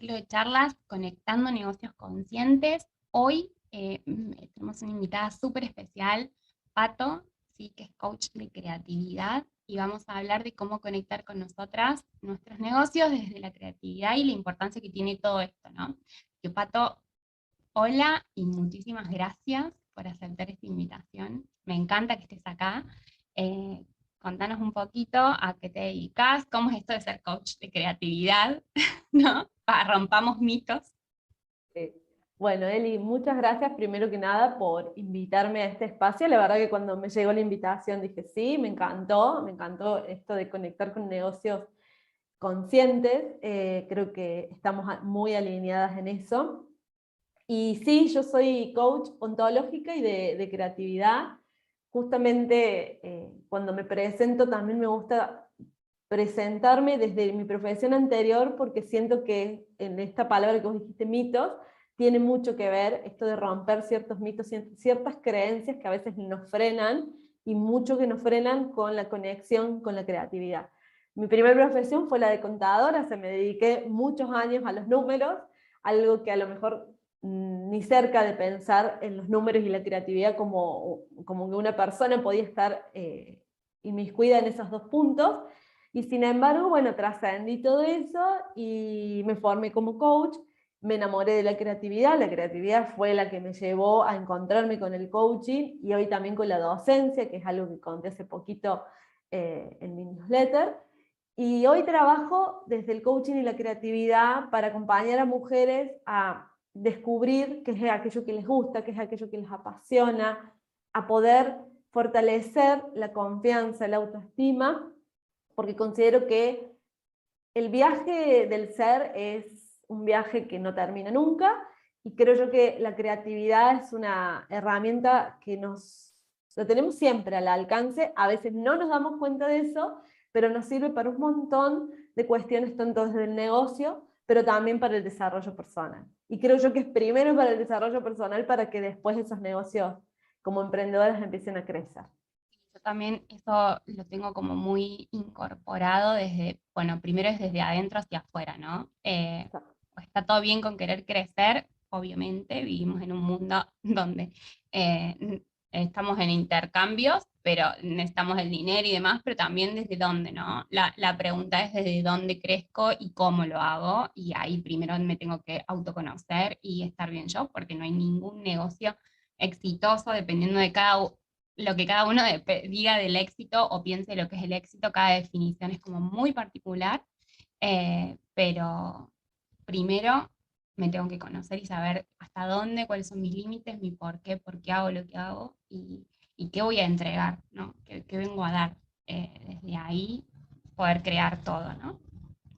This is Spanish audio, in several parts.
ciclo de charlas Conectando Negocios Conscientes. Hoy tenemos una invitada súper especial, Pato, ¿sí? Que es coach de creatividad, y vamos a hablar de cómo conectar con nosotras nuestros negocios desde la creatividad y la importancia que tiene todo esto, ¿no? Que Pato, hola y muchísimas gracias por aceptar esta invitación. Me encanta que estés acá. Eh, Contanos un poquito a qué te dedicas, cómo es esto de ser coach de creatividad, ¿no? Rompamos mitos. Eh, Bueno, Eli, muchas gracias primero que nada por invitarme a este espacio. La verdad que cuando me llegó la invitación dije sí, me encantó esto de conectar con negocios conscientes. Creo que estamos muy alineadas en eso. Y sí, yo soy coach ontológica y de creatividad. Justamente cuando me presento también me gusta presentarme desde mi profesión anterior, porque siento que en esta palabra que vos dijiste, mitos, tiene mucho que ver esto de romper ciertos mitos, ciertas creencias que a veces nos frenan, y mucho que nos frenan con la conexión con la creatividad. Mi primera profesión fue la de contadora, me dediqué muchos años a los números, algo que a lo mejor ni cerca de pensar en los números y la creatividad como que una persona podía estar inmiscuida en esos dos puntos. Y sin embargo, bueno, trascendí todo eso y me formé como coach, me enamoré de la creatividad fue la que me llevó a encontrarme con el coaching y hoy también con la docencia, que es algo que conté hace poquito en mi newsletter. Y hoy trabajo desde el coaching y la creatividad para acompañar a mujeres a descubrir qué es aquello que les gusta, qué es aquello que les apasiona, a poder fortalecer la confianza, la autoestima, porque considero que el viaje del ser es un viaje que no termina nunca, y creo yo que la creatividad es una herramienta que lo tenemos siempre al alcance, a veces no nos damos cuenta de eso, pero nos sirve para un montón de cuestiones, tanto desde el negocio, pero también para el desarrollo personal. Y creo yo que es primero para el desarrollo personal para que después esos negocios como emprendedores empiecen a crecer. Yo también eso lo tengo como muy incorporado desde, bueno, primero es desde adentro hacia afuera, ¿no? Está todo bien con querer crecer, obviamente, vivimos en un mundo donde estamos en intercambios, pero necesitamos el dinero y demás, pero también desde dónde, ¿no? La pregunta es desde dónde crezco y cómo lo hago, y ahí primero me tengo que autoconocer y estar bien yo, porque no hay ningún negocio exitoso dependiendo de lo que cada uno diga del éxito o piense lo que es el éxito. Cada definición es como muy particular, pero primero me tengo que conocer y saber hasta dónde, cuáles son mis límites, mi por qué hago lo que hago y qué voy a entregar, ¿no? ¿Qué vengo a dar? Desde ahí poder crear todo, ¿no?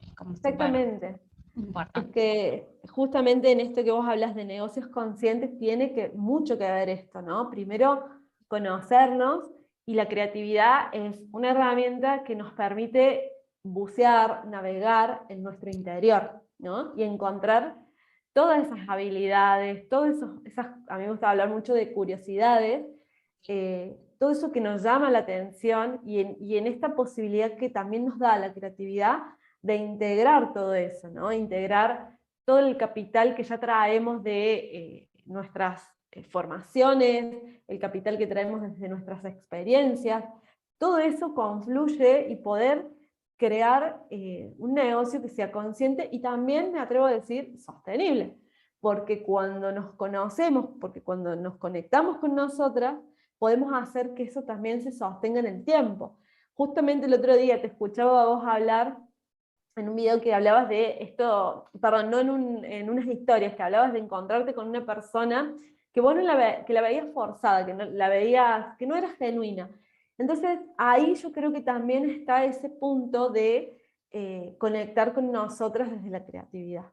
Es como súper Exactamente. Es importante. que justamente en esto que vos hablas de negocios conscientes tiene mucho que ver esto, ¿no? Primero, conocernos, y la creatividad es una herramienta que nos permite bucear, navegar en nuestro interior, ¿no? Y encontrar todas esas habilidades, a mí me gusta hablar mucho de curiosidades, todo eso que nos llama la atención, y en esta posibilidad que también nos da la creatividad de integrar todo eso, ¿no? Integrar todo el capital que ya traemos de nuestras formaciones, el capital que traemos desde nuestras experiencias, todo eso confluye, y poder crear un negocio que sea consciente y también, me atrevo a decir, sostenible. Porque cuando nos conocemos, porque cuando nos conectamos con nosotras, podemos hacer que eso también se sostenga en el tiempo. Justamente el otro día te escuchaba a vos hablar en un video que hablabas de esto, perdón, no en unas historias, que hablabas de encontrarte con una persona que vos no que la veías forzada, que no, la veías, que no era genuina. Entonces ahí yo creo que también está ese punto de conectar con nosotras desde la creatividad.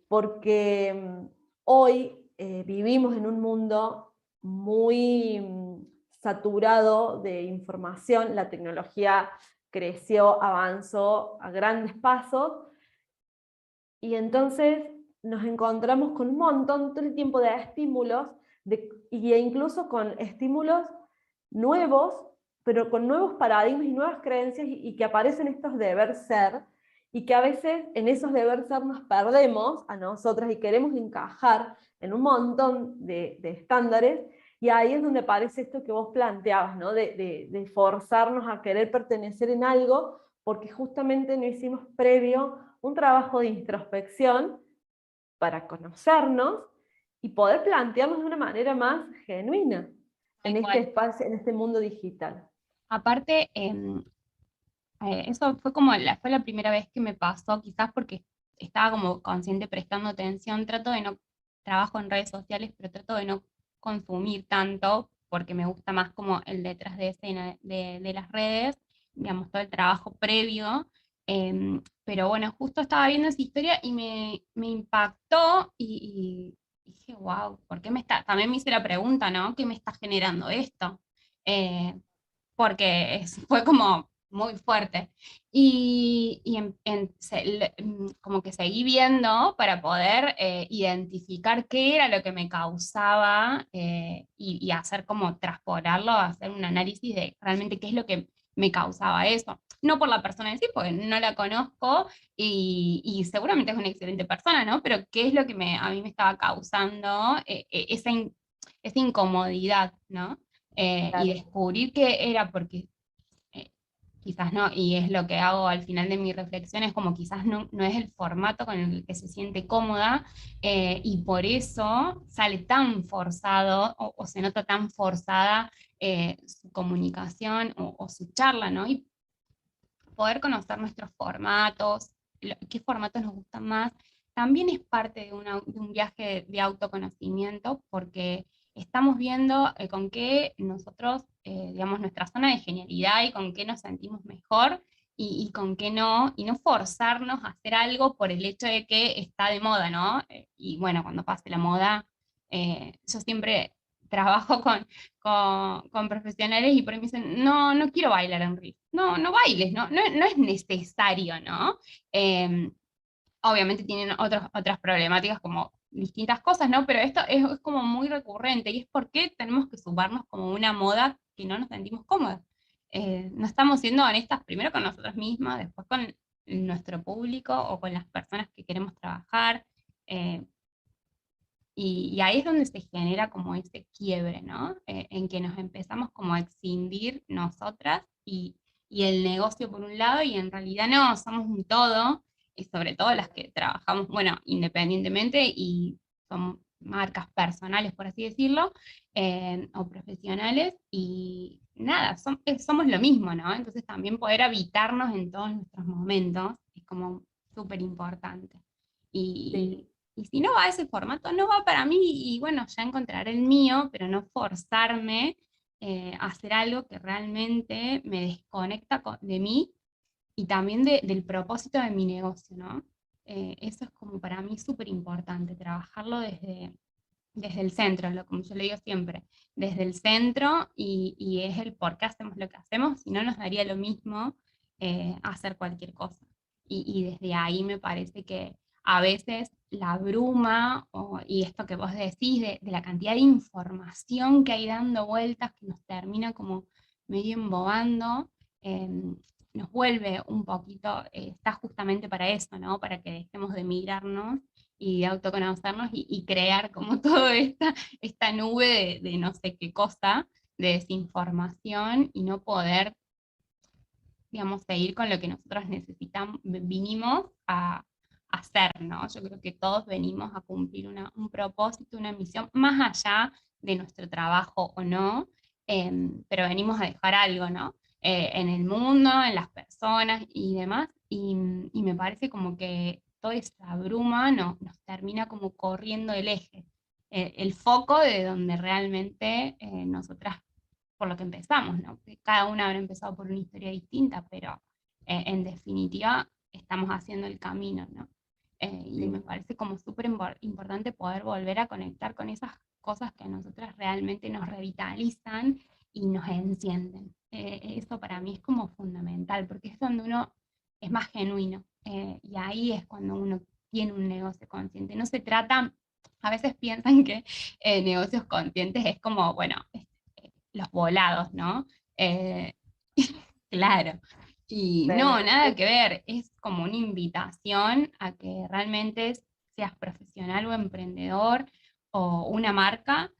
Porque hoy vivimos en un mundo muy saturado de información, la tecnología creció, avanzó a grandes pasos, y entonces nos encontramos con un montón todo el tiempo de estímulos, e incluso con estímulos nuevos, pero con nuevos paradigmas y nuevas creencias, y que aparecen estos deber ser, y que a veces en esos deber ser nos perdemos a nosotras y queremos encajar en un montón de estándares, y ahí es donde aparece esto que vos planteabas, ¿no? De forzarnos a querer pertenecer en algo, porque justamente no hicimos previo un trabajo de introspección para conocernos y poder plantearnos de una manera más genuina en Tal este cual. espacio, en este mundo digital. Aparte, eso fue como fue la primera vez que me pasó, quizás porque estaba como consciente prestando atención, trato de no, trabajo en redes sociales, pero trato de no consumir tanto, porque me gusta más como el detrás de escena de las redes, digamos, todo el trabajo previo. Pero bueno, justo estaba viendo esa historia y me impactó y dije, wow, ¿por qué me está? También me hice la pregunta, ¿no? ¿Qué me está generando esto? Eh, Porque fue como muy fuerte. Y como que seguí viendo para poder identificar qué era lo que me causaba y hacer como transportarlo, hacer un análisis de realmente qué es lo que me causaba eso. No por la persona en sí, porque no la conozco y seguramente es una excelente persona, ¿no? Pero qué es lo que a mí me estaba causando esa incomodidad, ¿no? Y Claro. descubrir que era porque eh, quizás no, y es lo que hago al final de mi reflexión, es como quizás no es el formato con el que se siente cómoda y por eso sale tan forzado o se nota tan forzada su comunicación o su charla, ¿no? Y poder conocer nuestros formatos, qué formatos nos gustan más, también es parte de un viaje de autoconocimiento porque estamos viendo con qué nosotros, digamos, nuestra zona de genialidad y con qué nos sentimos mejor y con qué no, y no forzarnos a hacer algo por el hecho de que está de moda, ¿no? Y bueno, cuando pase la moda, yo siempre trabajo con profesionales y por ahí me dicen, no, no quiero bailar en Reels. No, no bailes, no es necesario, ¿no? Eh, Obviamente tienen otras problemáticas como distintas cosas, ¿no? Pero esto es como muy recurrente y es porque tenemos que sumarnos como una moda que no nos sentimos cómodas. No estamos siendo honestas primero con nosotras mismas, después con nuestro público o con las personas que queremos trabajar. Eh, y ahí es donde se genera como ese quiebre, ¿no? En que nos empezamos como a excindir nosotras y el negocio por un lado, y en realidad no, somos un todo, y sobre todo las que trabajamos, bueno, independientemente y son marcas personales, por así decirlo, o profesionales, y nada, somos lo mismo, ¿no? Entonces también poder habitarnos en todos nuestros momentos es como súper importante. Sí. Y si no va a ese formato, no va para mí y bueno, ya encontraré el mío, pero no forzarme a hacer algo que realmente me desconecta de mí y también del propósito de mi negocio, ¿no? Eso es como para mí súper importante, trabajarlo desde el centro, como yo le digo siempre, desde el centro y es el por qué hacemos lo que hacemos, si no nos daría lo mismo hacer cualquier cosa. Y desde ahí me parece que a veces la bruma y esto que vos decís de la cantidad de información que hay dando vueltas que nos termina como medio embobando, eh, nos vuelve un poquito, está justamente para eso, ¿no? Para que dejemos de mirarnos y de autoconocernos y crear como toda esta nube de no sé qué cosa, de desinformación y no poder, digamos, seguir con lo que nosotros necesitamos, vinimos a hacer, ¿no? Yo creo que todos venimos a cumplir un propósito, una misión, más allá de nuestro trabajo o no, pero venimos a dejar algo, ¿no? En el mundo, en las personas y demás, y me parece como que toda esa bruma nos termina como corriendo el eje, el foco de donde realmente nosotras por lo que empezamos, ¿no? Que cada una habrá empezado por una historia distinta, pero en definitiva estamos haciendo el camino, ¿no? Y me Sí. parece como súper importante poder volver a conectar con esas cosas que a nosotras realmente nos revitalizan y nos encienden. Eso para mí es como fundamental, porque es donde uno es más genuino, y ahí es cuando uno tiene un negocio consciente. No se trata, a veces piensan que negocios conscientes es como, bueno, los volados, ¿no? Eh, claro. Y no, Bueno, nada que ver, es como una invitación a que realmente seas profesional o emprendedor o una marca,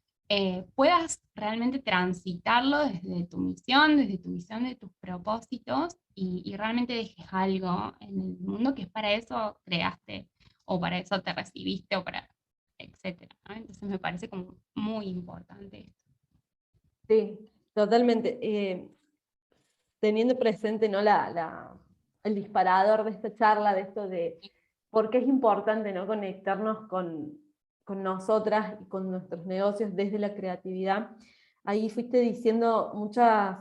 puedas realmente transitarlo desde tu misión, desde tu visión de tus propósitos y realmente dejes algo en el mundo que es para eso creaste o para eso te recibiste o para, etcétera, ¿no? Entonces me parece como muy importante esto. sí, totalmente. Teniendo presente, ¿no? El disparador de esta charla, de esto de por qué es importante, ¿no? Conectarnos con nosotras y con nuestros negocios desde la creatividad. Ahí fuiste diciendo muchas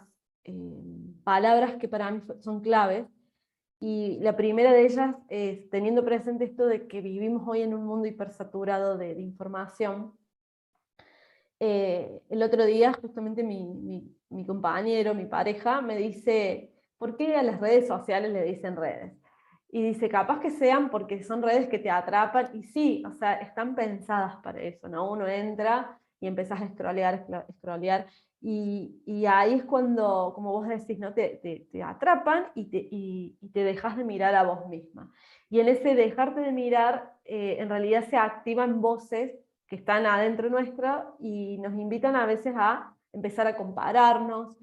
palabras que para mí son claves, y la primera de ellas es teniendo presente esto de que vivimos hoy en un mundo hipersaturado de información. El otro día justamente mi compañero, mi pareja, me dice, ¿por qué a las redes sociales le dicen redes? Y dice, capaz que sean porque son redes que te atrapan, y sí, o sea, están pensadas para eso, ¿no? Uno entra y empezás a scrollear, y ahí es cuando, como vos decís, ¿no? Te atrapan y te dejas de mirar a vos misma. Y en ese dejarte de mirar, en realidad se activan voces que están adentro nuestro y nos invitan a veces a empezar a compararnos,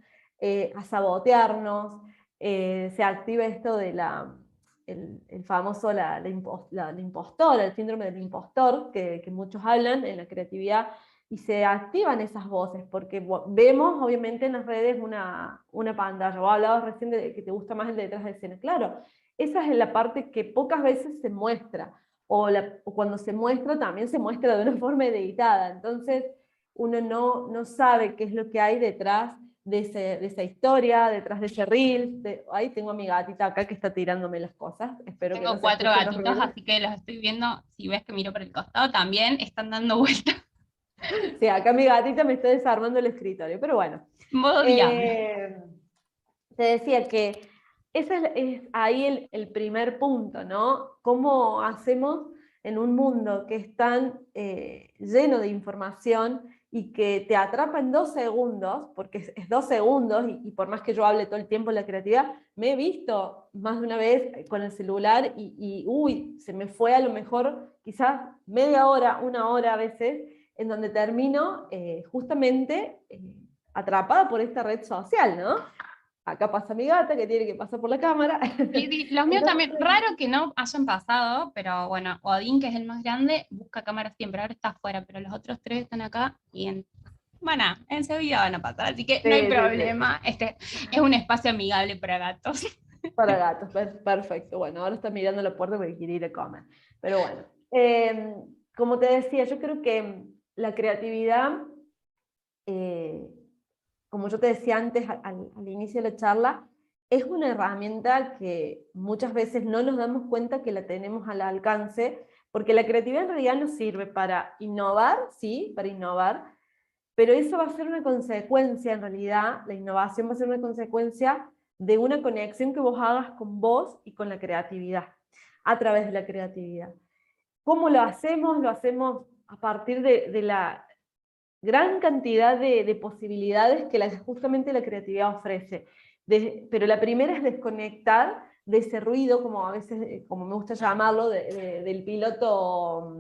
a sabotearnos, se activa esto de el famoso la impostora, el síndrome del impostor, que muchos hablan en la creatividad, y se activan esas voces, porque vemos obviamente en las redes una pantalla. Vos hablabas recién de que te gusta más el de detrás de escena. Claro, esa es la parte que pocas veces se muestra, o cuando se muestra también se muestra de una forma editada, entonces uno no sabe qué es lo que hay detrás de esa historia, detrás de ese reel. Ahí tengo a mi gatita acá que está tirándome las cosas, espero que no Tengo se 4 escuchen los gatitos, ruidos. así que los estoy viendo. Si ves que miro por el costado, también están dando vueltas. Sí, acá mi gatita me está desarmando el escritorio, pero bueno. Modo diablo. Eh, Te decía que ese es ahí el primer punto, ¿no? ¿Cómo hacemos en un mundo que es tan lleno de información y que te atrapa en 2 segundos, porque es 2 segundos, y por más que yo hable todo el tiempo de la creatividad, me he visto más de una vez con el celular uy, se me fue a lo mejor quizás media hora, 1 hora a veces, en donde termino justamente atrapada por esta red social, ¿no? Acá pasa mi gata que tiene que pasar por la cámara. Sí, sí, los míos también, Entonces, raro que no hayan pasado, pero bueno, Odín, que es el más grande, busca cámara siempre, ahora está afuera, pero los otros 3 están acá y bueno, enseguida van a pasar, así que no hay sí, sí, sí. problema, este es un espacio amigable para gatos. Para gatos, perfecto. Bueno, ahora está mirando la puerta porque quiere ir a comer. Pero bueno, como te decía, yo creo que la creatividad, eh, como yo te decía antes al inicio de la charla, es una herramienta que muchas veces no nos damos cuenta que la tenemos al alcance, porque la creatividad en realidad nos sirve para innovar, sí, para innovar, pero eso va a ser una consecuencia, en realidad, la innovación va a ser una consecuencia de una conexión que vos hagas con vos y con la creatividad, a través de la creatividad. ¿Cómo lo hacemos? Lo hacemos a partir de la gran cantidad de posibilidades que justamente la creatividad ofrece. Pero la primera es desconectar de ese ruido, como a veces, como me gusta llamarlo, del piloto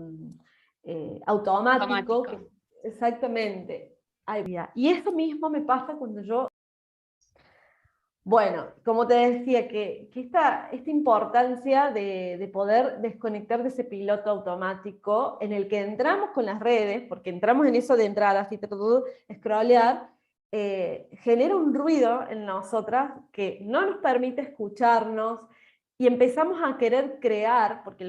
automático, Automático. exactamente. Y eso mismo me pasa cuando yo, bueno, como te decía, que esta importancia de poder desconectar de ese piloto automático en el que entramos con las redes, porque entramos en eso de entrar así, todo, scrollear, genera un ruido en nosotras que no nos permite escucharnos, y empezamos a querer crear, porque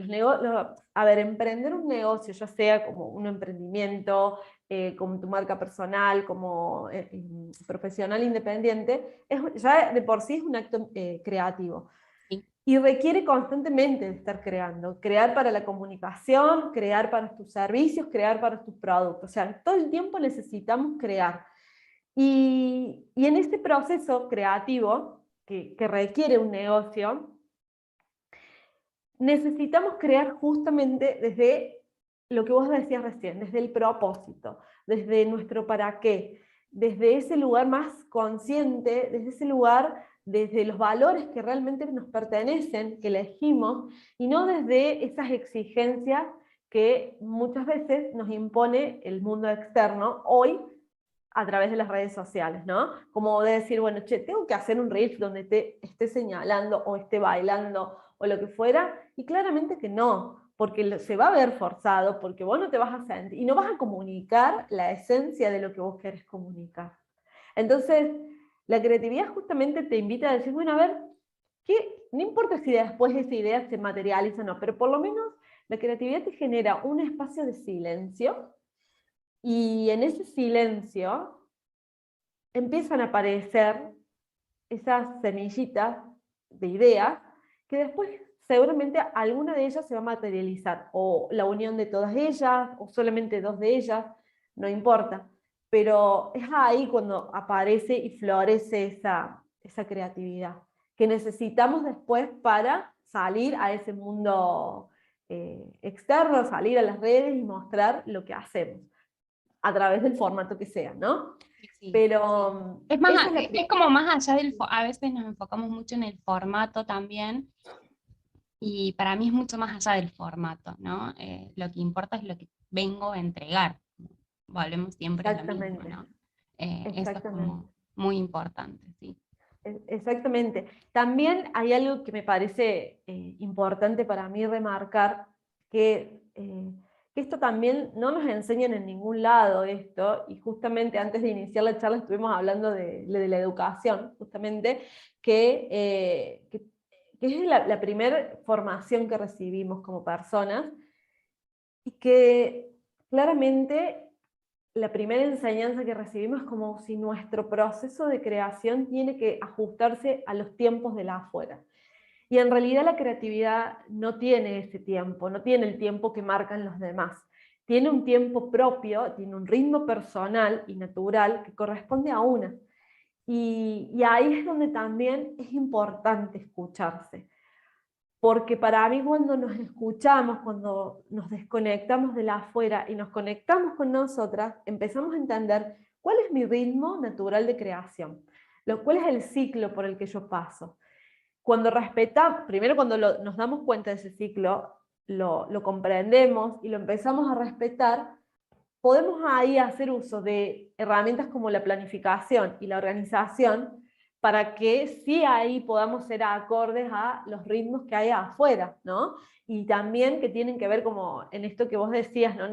a ver, emprender un negocio, ya sea como un emprendimiento, como tu marca personal, como profesional independiente, ya de por sí es un acto creativo. Sí. Y requiere constantemente de estar creando, crear para la comunicación, crear para tus servicios, crear para tus productos. O sea, todo el tiempo necesitamos crear. Y en este proceso creativo que requiere un negocio, necesitamos crear justamente desde lo que vos decías recién, desde el propósito, desde nuestro para qué, desde ese lugar más consciente, desde ese lugar desde los valores que realmente nos pertenecen, que elegimos, y no desde esas exigencias que muchas veces nos impone el mundo externo hoy a través de las redes sociales, ¿no? Como de decir, bueno, che, tengo que hacer un reel donde te esté señalando o esté bailando o lo que fuera, y claramente que no, porque se va a ver forzado, porque vos no te vas a sentir, y no vas a comunicar la esencia de lo que vos querés comunicar. Entonces, la creatividad justamente te invita a decir, bueno, a ver, no importa si después esa idea se materializa o no, pero por lo menos la creatividad te genera un espacio de silencio, y en ese silencio empiezan a aparecer esas semillitas de ideas que después seguramente alguna de ellas se va a materializar, o la unión de todas ellas, o solamente dos de ellas, no importa. Pero es ahí cuando aparece y florece esa creatividad, que necesitamos después para salir a ese mundo externo, salir a las redes y mostrar lo que hacemos, a través del formato que sea, ¿no? Sí, sí. Pero Es más, esa es la es como más allá a veces nos enfocamos mucho en el formato también, y para mí es mucho más allá del formato, ¿no? Lo que importa es lo que vengo a entregar. Volvemos siempre a lo mismo, exactamente, ¿no? Eso es exactamente. como muy importante, sí. Exactamente. También hay algo que me parece importante para mí remarcar, que esto también no nos enseñan en ningún lado esto, y justamente antes de iniciar la charla estuvimos hablando de la educación, justamente, que es la primera formación que recibimos como personas, y que claramente la primera enseñanza que recibimos es como si nuestro proceso de creación tiene que ajustarse a los tiempos de la afuera. Y en realidad la creatividad no tiene ese tiempo, no tiene el tiempo que marcan los demás. Tiene un tiempo propio, tiene un ritmo personal y natural que corresponde a una. Y ahí es donde también es importante escucharse. Porque para mí cuando nos escuchamos, cuando nos desconectamos de la afuera y nos conectamos con nosotras, empezamos a entender cuál es mi ritmo natural de creación, cuál es el ciclo por el que yo paso. Cuando respetamos, primero cuando nos damos cuenta de ese ciclo, lo comprendemos y lo empezamos a respetar, podemos ahí hacer uso de herramientas como la planificación y la organización, para que sí ahí podamos ser acordes a los ritmos que hay afuera, ¿no? Y también que tienen que ver como en esto que vos decías, ¿no?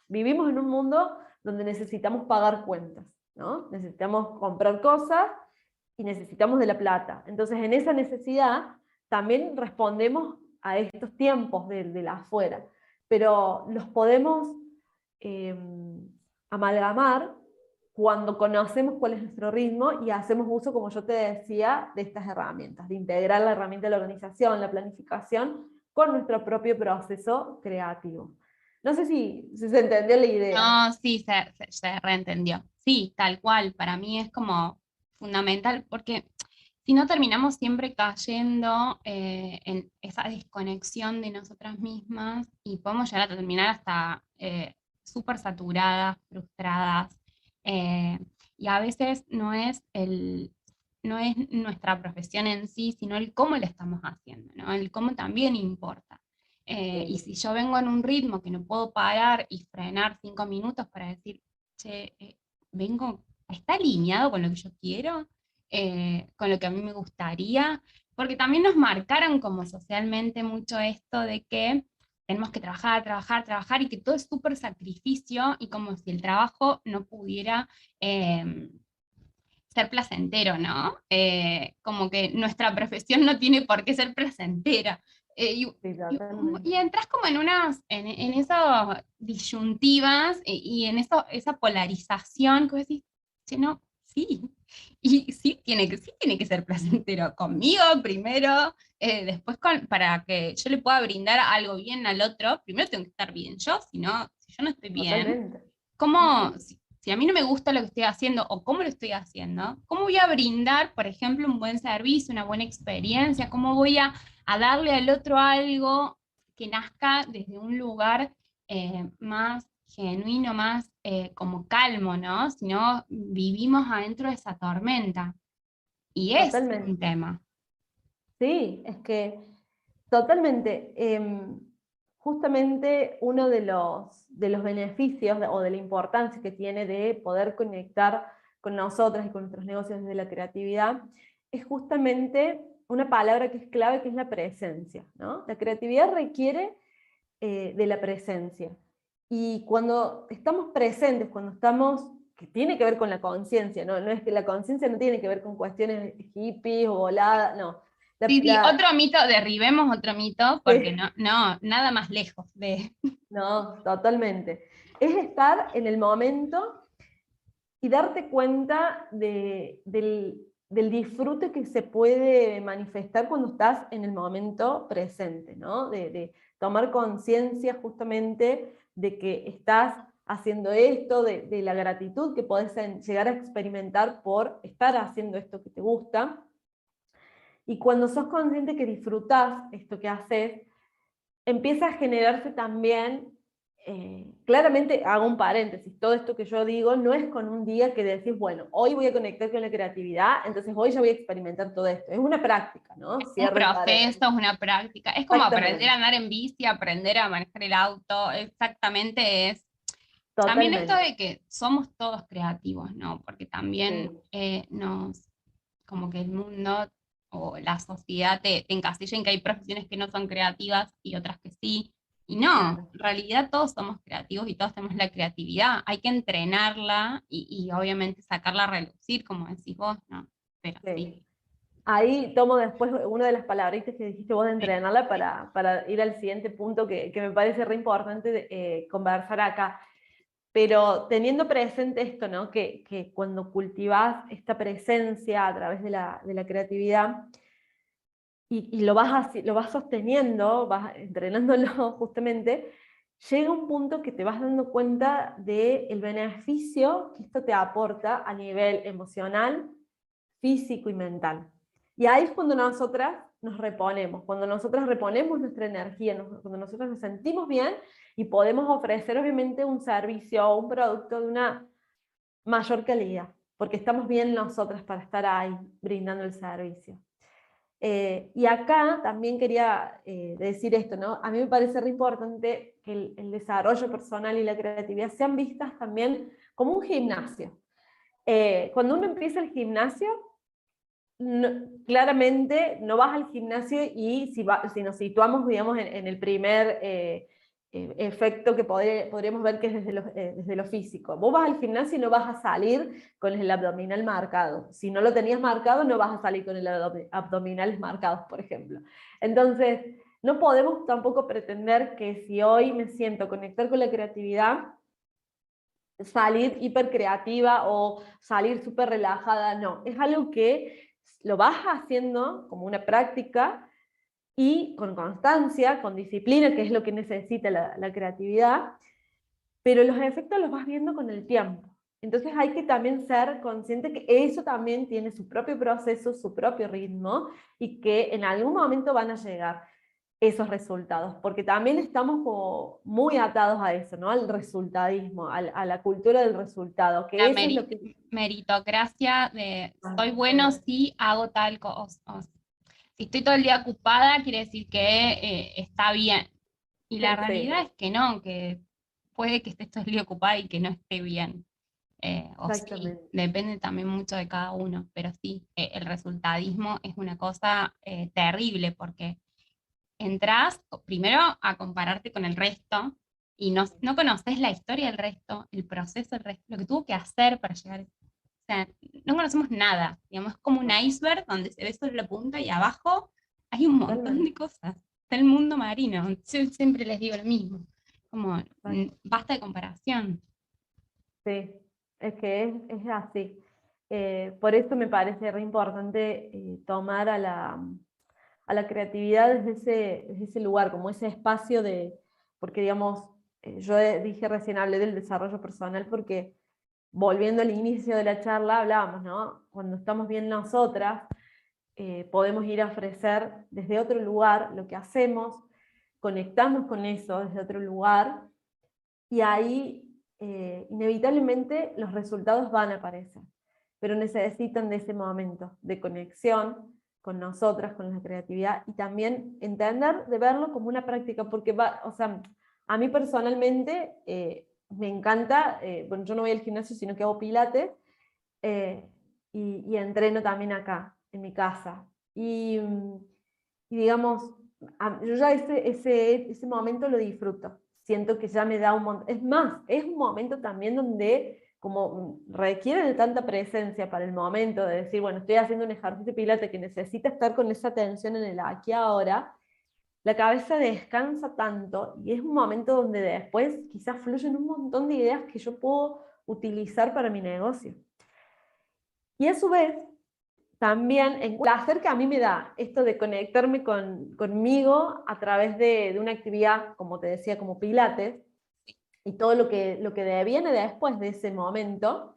Vivimos en un mundo donde necesitamos pagar cuentas, ¿no? Necesitamos comprar cosas y necesitamos de la plata. Entonces, en esa necesidad también respondemos a estos tiempos de la afuera, pero los podemos eh, amalgamar cuando conocemos cuál es nuestro ritmo y hacemos uso, como yo te decía, de estas herramientas, de integrar la herramienta de la organización, la planificación, con nuestro propio proceso creativo. No sé si se entendió la idea. No, sí, se reentendió. Sí, tal cual. Para mí es como fundamental, porque si no terminamos siempre cayendo en esa desconexión de nosotras mismas, y podemos llegar a terminar hasta súper saturadas, frustradas, eh, y a veces no es nuestra profesión en sí, sino el cómo lo estamos haciendo, ¿no? El cómo también importa. Y si yo vengo en un ritmo que no puedo parar y frenar 5 minutos para decir, che, vengo, ¿está alineado con lo que yo quiero? Con lo que a mí me gustaría, porque también nos marcaron como socialmente mucho esto de que tenemos que trabajar, trabajar, trabajar, y que todo es súper sacrificio, y como si el trabajo no pudiera ser placentero, ¿no? Como que nuestra profesión no tiene por qué ser placentera. Sí, Y totalmente. entras como en esas disyuntivas, y en esa polarización que vos decís, "Che, no, sí, y sí tiene que ser placentero conmigo primero, después para que yo le pueda brindar algo bien al otro, primero tengo que estar bien yo, si yo no estoy bien, Totalmente. ¿cómo, Ujú. si a mí no me gusta lo que estoy haciendo o cómo lo estoy haciendo, cómo voy a brindar, por ejemplo, un buen servicio, una buena experiencia? ¿Cómo voy a darle al otro algo que nazca desde un lugar más genuino, más como calmo, ¿no? Si no, vivimos adentro de esa tormenta. Y es Totalmente. un tema. Sí, es que totalmente. Justamente uno de los beneficios o de la importancia que tiene de poder conectar con nosotras y con nuestros negocios desde la creatividad es justamente una palabra que es clave, que es la presencia, ¿no? La creatividad requiere de la presencia. Y cuando estamos presentes, cuando estamos, que tiene que ver con la conciencia, ¿no? No es que la conciencia no tiene que ver con cuestiones hippies o voladas, no. Sí, sí, otro mito, derribemos otro mito, porque Sí, nada más lejos de... no, totalmente. Es estar en el momento y darte cuenta del disfrute que se puede manifestar cuando estás en el momento presente, ¿no? De tomar conciencia justamente de que estás haciendo esto, de la gratitud que podés llegar a experimentar por estar haciendo esto que te gusta. Y cuando sos consciente que disfrutás esto que haces, empieza a generarse también, claramente hago un paréntesis, todo esto que yo digo no es con un día que decís, bueno, hoy voy a conectar con la creatividad, entonces hoy ya voy a experimentar todo esto. Es una práctica, ¿no? Un Cierro el proceso, paréntesis. es una práctica, es como aprender Exactamente, a andar en bici, aprender a manejar el auto, exactamente es. También esto totalmente. de que somos todos creativos, ¿no? Porque también Sí, como que el mundo o la sociedad te encasilla en que hay profesiones que no son creativas y otras que sí. Y no, claro. en realidad todos somos creativos y todos tenemos la creatividad. Hay que entrenarla y obviamente sacarla a relucir, como decís vos, ¿no? Pero sí. Sí. Ahí tomo después una de las palabritas que dijiste vos de entrenarla para ir al siguiente punto que me parece re importante conversar acá. Pero teniendo presente esto, ¿no? Que cuando cultivas esta presencia a través de la creatividad y lo vas sosteniendo, vas entrenándolo justamente, llega un punto que te vas dando cuenta del beneficio que esto te aporta a nivel emocional, físico y mental. Y ahí es cuando nosotras nos reponemos, cuando nosotras reponemos nuestra energía, cuando nosotros nos sentimos bien y podemos ofrecer obviamente un servicio o un producto de una mayor calidad, porque estamos bien nosotras para estar ahí brindando el servicio. Y acá también quería decir esto, ¿no? A mí me parece re importante que el desarrollo personal y la creatividad sean vistas también como un gimnasio. Cuando uno empieza el gimnasio, no, claramente no vas al gimnasio y si nos situamos, digamos, en el primer efecto que podríamos ver que es desde lo físico. Vos vas al gimnasio y no vas a salir con el abdominal marcado. Si no lo tenías marcado, no vas a salir con el abdominales marcados, por ejemplo. Entonces, no podemos tampoco pretender que si hoy me siento a conectar con la creatividad, salir hiper creativa o salir súper relajada, no, es algo que lo vas haciendo como una práctica y con constancia, con disciplina, que es lo que necesita la creatividad, pero los efectos los vas viendo con el tiempo. Entonces hay que también ser consciente que eso también tiene su propio proceso, su propio ritmo y que en algún momento van a llegar esos resultados, porque también estamos como muy atados a eso, ¿no? Al resultadismo, a la cultura del resultado, La que eso es lo que... meritocracia de Ah, soy bueno sí, si hago tal cosa. Si estoy todo el día ocupada, quiere decir que está bien. Y la sí, realidad es que no, que puede que estés todo el día ocupada y que no esté bien. O sí, exactamente. depende también mucho de cada uno, pero sí, el resultadismo es una cosa terrible porque entras primero a compararte con el resto y no conoces la historia del resto, el proceso del resto, lo que tuvo que hacer para llegar. O sea, no conocemos nada, digamos, es como un No, iceberg donde se ve solo la punta y abajo hay un montón totalmente. de cosas. Está el mundo marino, yo siempre les digo lo mismo, como Exacto. basta de comparación. Sí, es que es así. Por eso me parece re importante tomar a la creatividad desde ese lugar, como ese espacio de, porque digamos, dije recién, hablé del desarrollo personal, porque volviendo al inicio de la charla hablábamos, ¿no? Cuando estamos bien nosotras, podemos ir a ofrecer desde otro lugar lo que hacemos, conectamos con eso desde otro lugar, y ahí inevitablemente los resultados van a aparecer. pero necesitan de ese momento de conexión con nosotras, con la creatividad, y también entender de verlo como una práctica, porque o sea, a mí personalmente me encanta, bueno, yo no voy al gimnasio, sino que hago pilates, eh, y entreno también acá, en mi casa. Y digamos, yo ya ese momento lo disfruto. Siento que ya me da un montón. Es más, es un momento también donde como requiere de tanta presencia para el momento, de decir, bueno, estoy haciendo un ejercicio pilates que necesita estar con esa atención en el aquí y ahora, la cabeza descansa tanto y es un momento donde después quizás fluyen un montón de ideas que yo puedo utilizar para mi negocio. Y a su vez, también el placer que a mí me da esto de conectarme conmigo a través de una actividad, como te decía, como Pilates, y todo lo que deviene después de ese momento,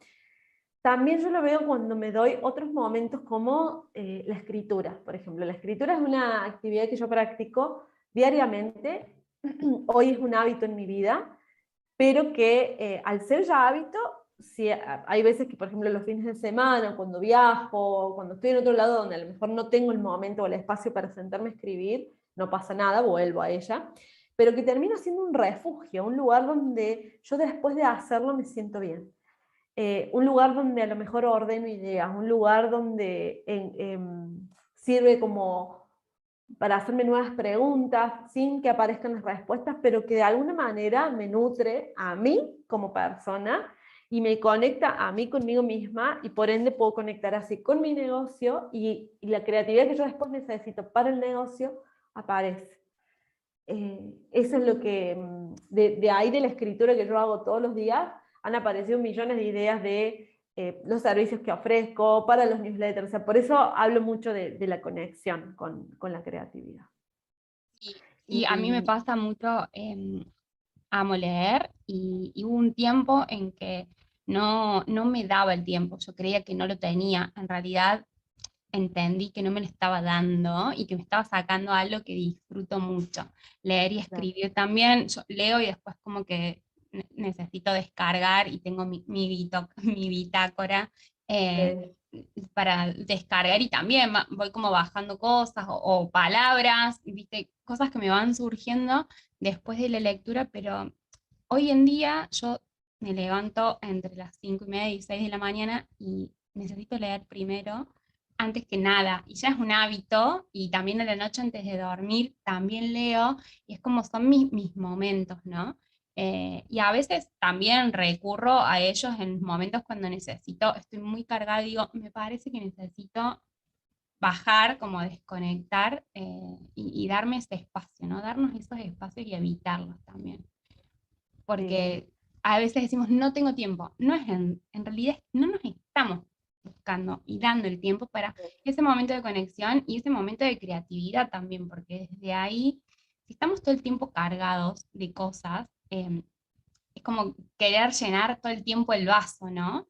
también yo lo veo cuando me doy otros momentos como la escritura. Por ejemplo, la escritura es una actividad que yo practico diariamente, hoy es un hábito en mi vida, pero que al ser ya hábito, si hay veces que, por ejemplo, los fines de semana, cuando viajo, cuando estoy en otro lado donde a lo mejor no tengo el momento o el espacio para sentarme a escribir, no pasa nada, vuelvo a ella, pero que termina siendo un refugio, un lugar donde yo después de hacerlo me siento bien. Un lugar donde a lo mejor ordeno ideas, un lugar donde sirve como para hacerme nuevas preguntas sin que aparezcan las respuestas, pero que de alguna manera me nutre a mí como persona y me conecta a mí conmigo misma, y por ende puedo conectar así con mi negocio, y la creatividad que yo después necesito para el negocio aparece. Eso es lo que, de ahí de la escritura que yo hago todos los días, han aparecido millones de ideas de los servicios que ofrezco, para los newsletters. O sea, por eso hablo mucho de la conexión con la creatividad. Y a mí me Y pasa mucho, amo leer y hubo un tiempo en que no me daba el tiempo, yo creía que no lo tenía, en realidad entendí que no me lo estaba dando y que me estaba sacando algo que disfruto mucho. Leer y claro, escribir también, yo leo y después como que necesito descargar y tengo mi bitácora eh, eh, para descargar, y también voy como bajando cosas o palabras, ¿viste? Cosas que me van surgiendo después de la lectura, pero hoy en día yo me levanto entre las 5:30 y 6 de la mañana y necesito leer primero, antes que nada, y ya es un hábito, y también a la noche antes de dormir también leo, y es como son mis momentos, ¿no? Y a veces también recurro a ellos en momentos cuando necesito, estoy muy cargada y digo, me parece que necesito bajar, como desconectar, y darme ese espacio, ¿no? Darnos esos espacios y evitarlos también, sí, porque a veces decimos, no tengo tiempo. No es en realidad no nos estamos buscando y dando el tiempo para ese momento de conexión y ese momento de creatividad también, porque desde ahí, si estamos todo el tiempo cargados de cosas, es como querer llenar todo el tiempo el vaso, ¿no?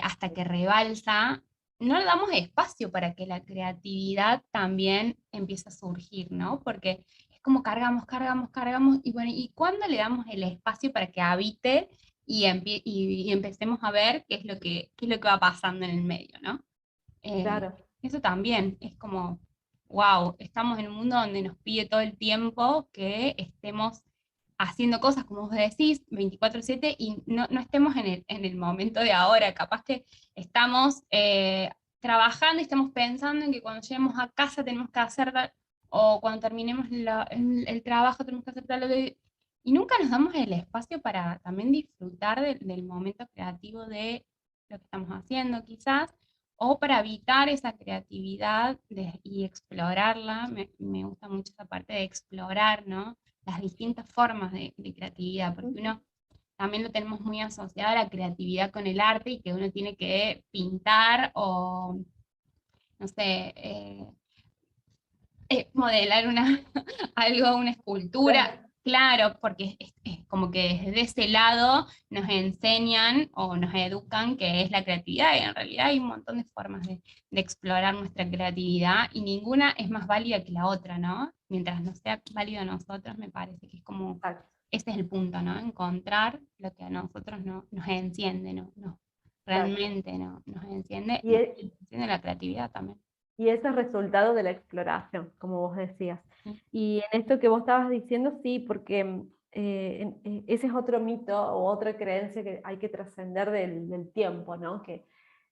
Hasta que rebalsa, no le damos espacio para que la creatividad también empiece a surgir, ¿no? Porque es como cargamos, cargamos, cargamos, y bueno, ¿y cuándo le damos el espacio para que habite y empecemos a ver qué es lo que va pasando en el medio, ¿no? Eh, claro. Eso también es como, wow, estamos en un mundo donde nos pide todo el tiempo que estemos haciendo cosas, como vos decís, 24/7, y no estemos en el momento de ahora. Capaz que estamos trabajando y estamos pensando en que cuando lleguemos a casa tenemos que hacer tal, o cuando terminemos el trabajo tenemos que hacer tal, y nunca nos damos el espacio para también disfrutar del momento creativo de lo que estamos haciendo, quizás, o para evitar esa creatividad y explorarla. Me gusta mucho esa parte de explorar, ¿no? Las distintas formas de creatividad, porque uno también lo tenemos muy asociado a la creatividad con el arte, y que uno tiene que pintar o, no sé, modelar algo, una escultura. Claro. Claro, porque es como que desde ese lado nos enseñan o nos educan que es la creatividad, y en realidad hay un montón de formas de explorar nuestra creatividad, y ninguna es más válida que la otra, ¿no? Mientras no sea válido a nosotros, me parece que es como, Exacto. ese es el punto, ¿no? Encontrar lo que a nosotros nos enciende, ¿no? Claro. realmente nos enciende Y, y enciende la creatividad también. y ese es resultado de la exploración, como vos decías. Sí. Y en esto que vos estabas diciendo, sí, porque ese es otro mito o otra creencia que hay que trascender del tiempo, ¿no? Que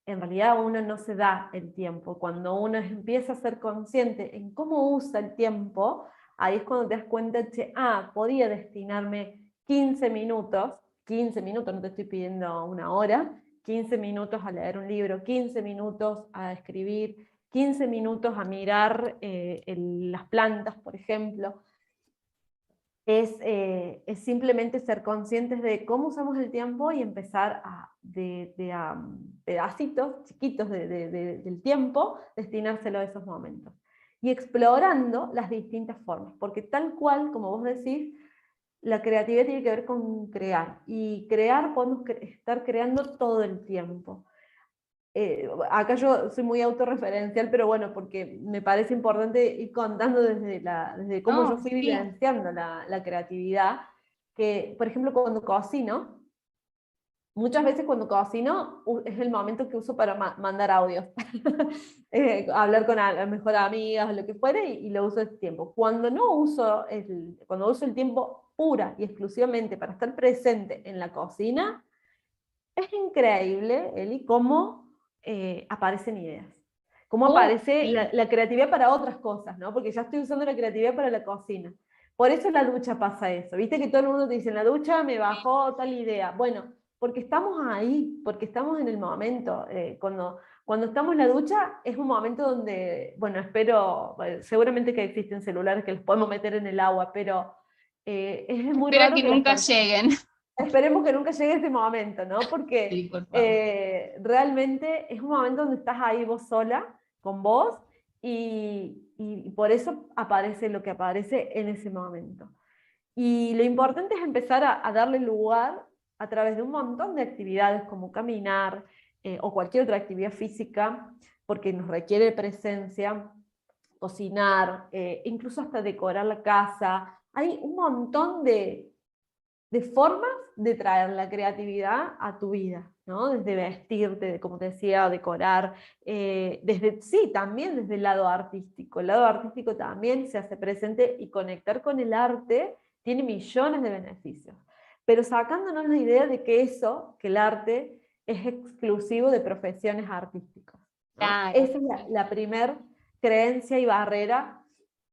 en realidad uno no se da el tiempo. Cuando uno empieza a ser consciente en cómo usa el tiempo, ahí es cuando te das cuenta, che, podía destinarme 15 minutos, no te estoy pidiendo una hora, 15 minutos a leer un libro, 15 minutos a escribir, 15 minutos a mirar las plantas, por ejemplo. Es simplemente ser conscientes de cómo usamos el tiempo y empezar a pedacitos chiquitos del tiempo, destinárselo a esos momentos. Y explorando las distintas formas, porque tal cual, como vos decís, la creatividad tiene que ver con crear, y crear podemos estar creando todo el tiempo. Acá yo soy muy autorreferencial, pero bueno, porque me parece importante ir contando desde cómo yo No, fui sí. vivenciando la creatividad, que por ejemplo cuando cocino, muchas veces cuando cocino es el momento que uso para mandar audios, hablar con a lo mejor amigas o lo que fuere, y lo uso ese tiempo. Cuando uso el tiempo pura y exclusivamente para estar presente en la cocina, es increíble, Eli, cómo aparecen ideas. Cómo aparece Sí. la creatividad para otras cosas, ¿no? Porque ya estoy usando la creatividad para la cocina. Por eso en la ducha pasa eso. Viste que todo el mundo te dice, en la ducha me bajó tal idea. Bueno, porque estamos ahí, porque estamos en el momento. Cuando estamos en la ducha es un momento donde, bueno, bueno, seguramente que existen celulares que los podemos meter en el agua, pero es muy Espera raro que que las nunca personas... lleguen. Esperemos que nunca llegue ese momento, ¿no? Porque Sí, por favor. realmente es un momento donde estás ahí vos sola, con vos, y por eso aparece lo que aparece en ese momento. Y lo importante es empezar a darle lugar a través de un montón de actividades como caminar o cualquier otra actividad física, porque nos requiere presencia, cocinar, incluso hasta decorar la casa. Hay un montón de formas de traer la creatividad a tu vida, ¿no? Desde vestirte, como te decía, decorar, sí, también desde el lado artístico. El lado artístico también se hace presente, y conectar con el arte tiene millones de beneficios. Pero sacándonos la idea de que el arte es exclusivo de profesiones artísticas, ¿no? Claro. Esa es la primer creencia y barrera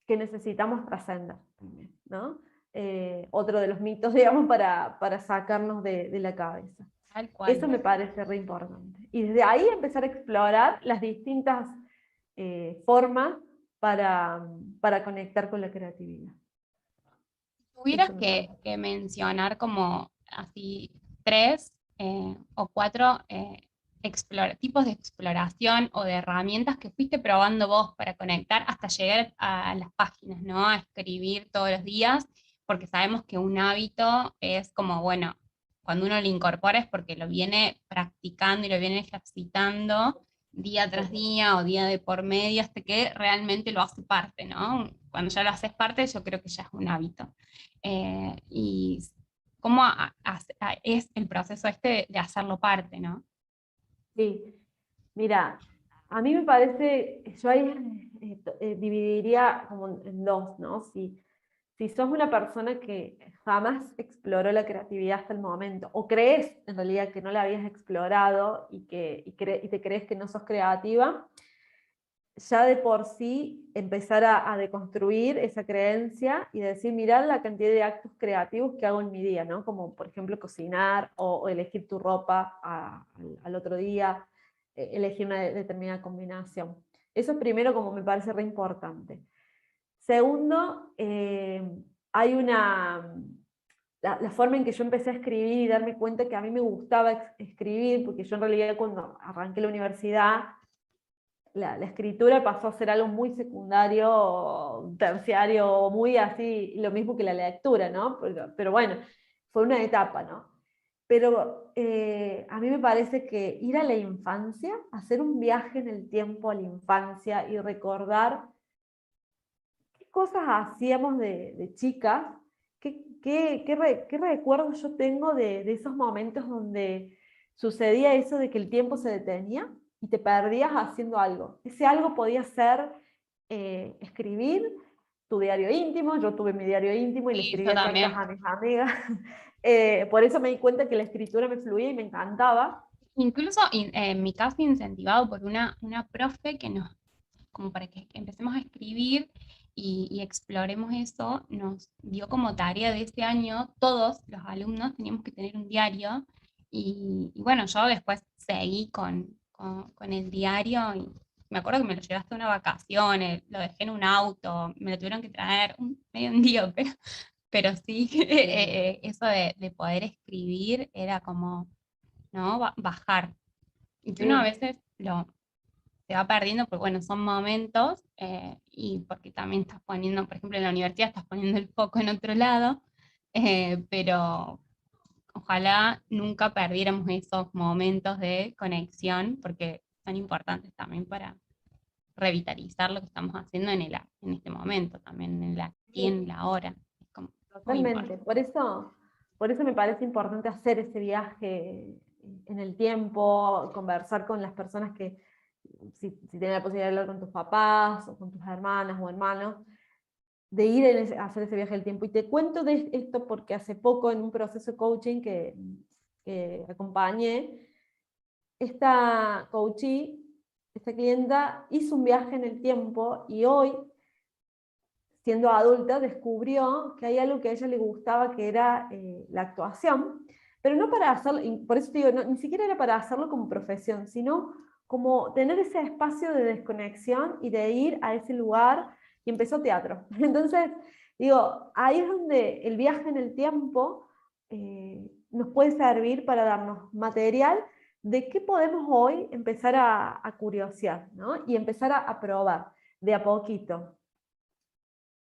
que necesitamos trascender también, ¿no? Otro de los mitos, digamos, para sacarnos de la cabeza. Tal Eso cual. me parece re importante. Y desde ahí empezar a explorar las distintas formas para conectar con la creatividad. Tuvieras Eso me parece. que mencionar como así tres o cuatro tipos de exploración o de herramientas que fuiste probando vos para conectar hasta llegar a las páginas, ¿no? A escribir todos los días, porque sabemos que un hábito es como, bueno, cuando uno lo incorpora es porque lo viene practicando y lo viene ejercitando día tras día o día de por medio hasta que realmente lo hace parte, ¿no? Cuando ya lo haces parte, yo creo que ya es un hábito. Y cómo es el proceso este de hacerlo parte, ¿no? Sí, mira, a mí me parece, yo ahí dividiría como en dos, ¿no? Si sos una persona que jamás exploró la creatividad hasta el momento, o crees en realidad que no la habías explorado y te crees que no sos creativa, ya de por sí empezar a deconstruir esa creencia y decir, mirar la cantidad de actos creativos que hago en mi día, ¿no? Como por ejemplo cocinar o elegir tu ropa al otro día, elegir una determinada combinación. Eso es primero, como me parece re importante. Segundo, hay la forma en que yo empecé a escribir y darme cuenta que a mí me gustaba escribir, porque yo en realidad cuando arranqué la universidad, la escritura pasó a ser algo muy secundario, terciario, muy así, lo mismo que la lectura, ¿no? Pero bueno, fue una etapa, ¿no? Pero a mí me parece que ir a la infancia, hacer un viaje en el tiempo a la infancia y recordar qué cosas hacíamos de chicas, qué recuerdos yo tengo de esos momentos donde sucedía eso de que el tiempo se detenía y te perdías haciendo algo. Ese algo podía ser escribir tu diario íntimo. Yo tuve mi diario íntimo y le Sí, yo escribía cartas también. a mis amigas. Por eso me di cuenta que la escritura me fluía y me encantaba. Incluso en mi caso incentivado por una profe que nos, como para que empecemos a escribir y exploremos eso, nos dio como tarea de este año, todos los alumnos teníamos que tener un diario y bueno, yo después seguí con el diario y me acuerdo que me lo llevaste a una vacación, lo dejé en un auto, me lo tuvieron que traer medio un día, pero sí, eso de poder escribir era como, ¿no? Bajar. Y que uno a Sí, veces se va perdiendo, porque bueno, son momentos y porque también estás poniendo, por ejemplo, en la universidad estás poniendo el foco en otro lado, pero ojalá nunca perdiéramos esos momentos de conexión, porque son importantes también para revitalizar lo que estamos haciendo en este momento, también en el aquí, sí, en la hora. Es como muy totalmente. importante. Por eso me parece importante hacer ese viaje en el tiempo, conversar con las personas que, si tienes la posibilidad de hablar con tus papás o con tus hermanas o hermanos, de ir a hacer ese viaje del tiempo. Y te cuento de esto porque hace poco en un proceso de coaching que acompañé, esta coachee, esta clienta hizo un viaje en el tiempo y hoy, siendo adulta, descubrió que hay algo que a ella le gustaba, que era la actuación, pero no para hacerlo, y por eso te digo, ni siquiera era para hacerlo como profesión, sino como tener ese espacio de desconexión y de ir a ese lugar, y empezó teatro. Entonces, digo, ahí es donde el viaje en el tiempo nos puede servir para darnos material de qué podemos hoy empezar a curiosear, ¿no? Y empezar a probar de a poquito.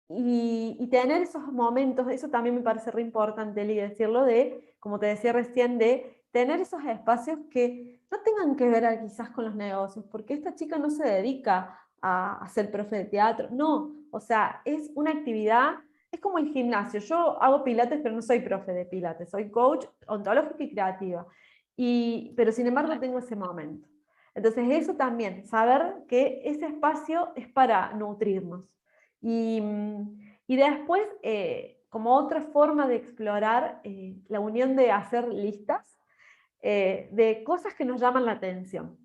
Y tener esos momentos, eso también me parece re importante, Eli, decirlo, de, como te decía recién, de tener esos espacios que no tengan que ver quizás con los negocios, porque esta chica no se dedica a ser profe de teatro, no, o sea, es una actividad, es como el gimnasio. Yo hago pilates, pero no soy profe de pilates, soy coach ontológica y creativa, pero sin embargo tengo ese momento. Entonces eso también, saber que ese espacio es para nutrirnos. Y, y después, como otra forma de explorar la unión de hacer listas de cosas que nos llaman la atención.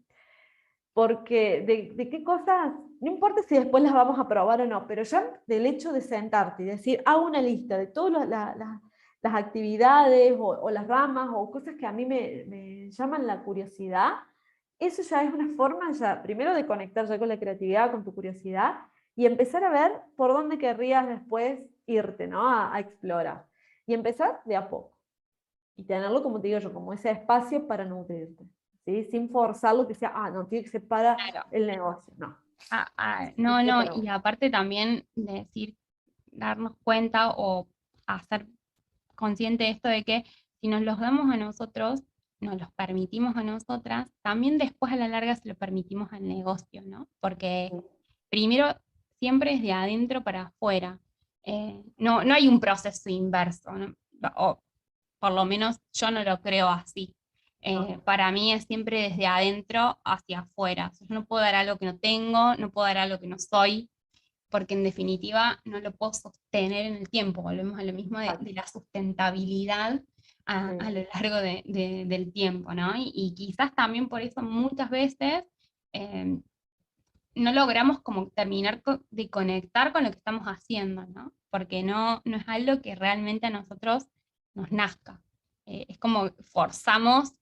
Porque de qué cosas, no importa si después las vamos a probar o no, pero ya del hecho de sentarte y decir, hago una lista de todas las actividades o las ramas o cosas que a mí me llaman la curiosidad, eso ya es una forma ya, primero de conectar ya con la creatividad, con tu curiosidad, y empezar a ver por dónde querrías después irte, ¿no? A explorar. Y empezar de a poco. Y tenerlo, como te digo yo, como ese espacio para nutrirte. ¿Sí? Sin forzarlo que sea, no, tiene que ser para Claro. el negocio. No, tiene No, que ser no, para y vos. aparte también de decir, darnos cuenta o hacer consciente de esto de que si nos los damos a nosotros, nos los permitimos a nosotras, también después a la larga se lo permitimos al negocio, ¿no? Porque primero siempre es de adentro para afuera. No hay un proceso inverso, ¿no? O por lo menos yo no lo creo así. No, Para mí es siempre desde adentro hacia afuera. Yo no puedo dar algo que no tengo, no puedo dar algo que no soy, porque en definitiva no lo puedo sostener en el tiempo. Volvemos a lo mismo de la sustentabilidad a lo largo del tiempo, ¿no? Y quizás también por eso muchas veces eh, no logramos como terminar de conectar con lo que estamos haciendo, ¿no? Porque no es algo que realmente a nosotros nos nazca. Es como forzamos,